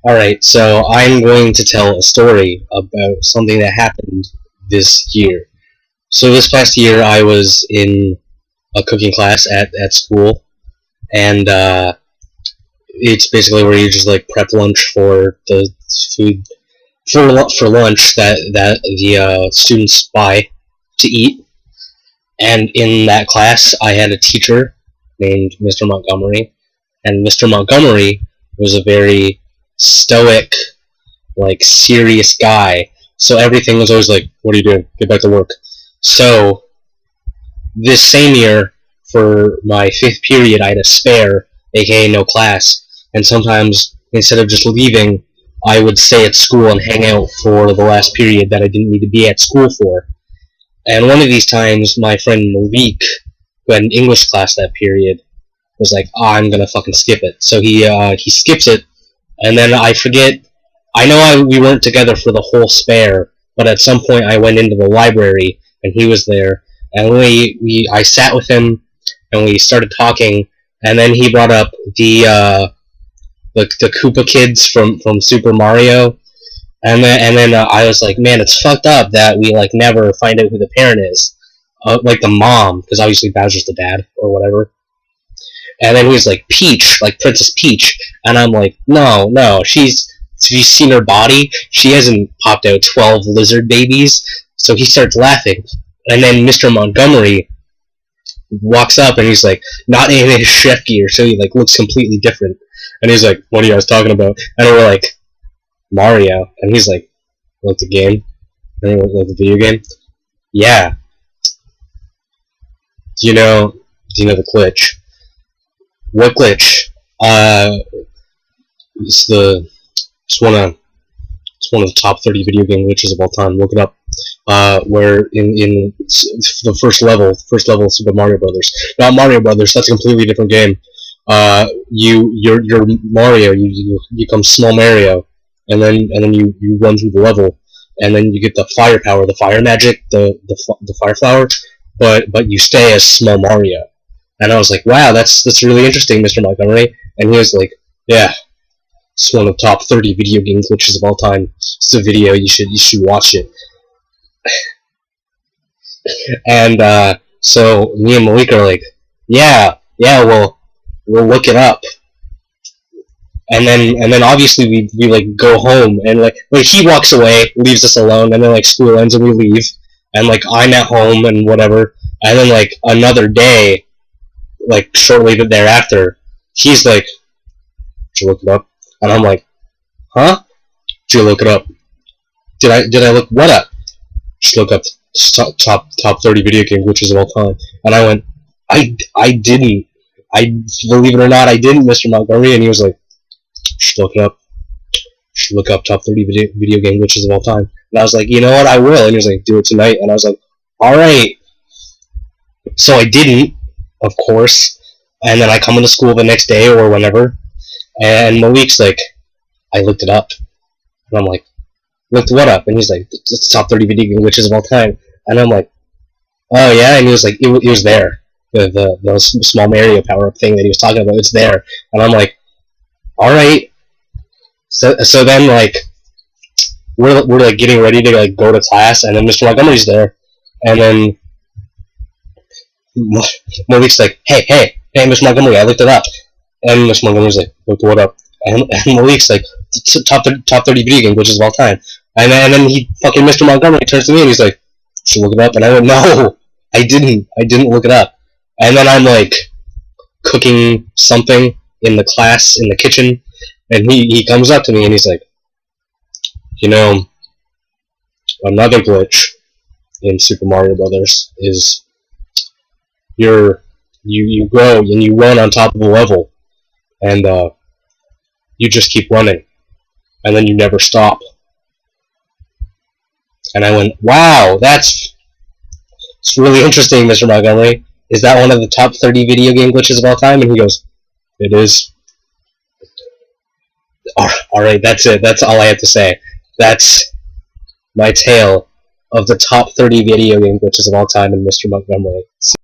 Alright, so I'm going to tell a story about something that happened this year. So this past year I was in a cooking class at school, and it's basically where you just like prep lunch for the food for lunch that the students buy to eat. And in that class I had a teacher named Mr. Montgomery, and Mr. Montgomery was a very stoic, like serious guy. So everything was always like, "What are you doing? Get back to work." So this same year, for my fifth period, I had a spare, aka no class, and sometimes instead of just leaving, I would stay at school and hang out for the last period that I didn't need to be at school for. And one of these times, my friend Malik, who had an English class that period, was like, "Oh, I'm gonna fucking skip it." So he skips it, and then I forget. I know we weren't together for the whole spare, but at some point I went into the library and he was there, and I sat with him and we started talking, and then he brought up the Koopa kids from Super Mario, and then I was like, man, it's fucked up that we like never find out who the parent is, like the mom, because obviously Bowser's the dad or whatever. And then he was like, Peach, like Princess Peach, and I'm like, no, have you seen her body? She hasn't popped out 12 lizard babies. So he starts laughing, and then Mr. Montgomery walks up and he's like, not in his chef gear, so he like looks completely different. And he's like, what are you guys talking about? And we're like, Mario. And he's like, like the game? And we're like, the video game? Yeah. Do you know the glitch? What glitch? It's one of the top 30 video game glitches of all time. Look it up. Where in the first level of Super Mario Brothers, not Mario Brothers, that's a completely different game. You're Mario, you become Small Mario, and then you run through the level, and then you get the fire power, the fire magic, the fire flower, but you stay as Small Mario. And I was like, wow, that's really interesting, Mr. Montgomery. And he was like, yeah, it's one of the top 30 video game glitches of all time. It's a video, you should watch it. And so me and Malik are like, yeah, we'll look it up. And then obviously we like go home, and like he walks away, leaves us alone, and then like school ends and we leave, and like I'm at home and whatever. And then like another day, like shortly thereafter, he's like, did you look it up? And I'm like, huh? Did you look it up? Did I look what up? Just look up top 30 video game glitches of all time. And I went, I didn't. Believe it or not, I didn't, Mr. Montgomery. And he was like, just look it up. Just look up top 30 video game glitches of all time. And I was like, you know what, I will. And he was like, do it tonight. And I was like, alright. So I didn't, of course. And then I come into school the next day or whenever, and Malik's like, I looked it up. And I'm like, looked what up? And he's like, it's top 30 video game glitches of all time. And I'm like, oh yeah? And he was like, it was there. The Small Mario power-up thing that he was talking about, it's there. And I'm like, alright. So then, like, we're like getting ready to like go to class, and then Mr. Montgomery's there. And then Malik's like, hey, Mr. Montgomery, I looked it up. And Mr. Montgomery's like, looked what up? And Malik's like, top 30 video game glitches of all time. And then he fucking Mr. Montgomery turns to me and he's like, should look it up? And I went, no, I didn't look it up. And then I'm like cooking something in the class, in the kitchen, and he comes up to me and he's like, you know, another glitch in Super Mario Brothers is you go and you run on top of a level, and you just keep running, and then you never stop. And I went, wow, it's really interesting, Mr. Montgomery. Is that one of the top 30 video game glitches of all time? And he goes, it is. Alright, that's it. That's all I have to say. That's my tale of the top 30 video game glitches of all time in Mr. Montgomery.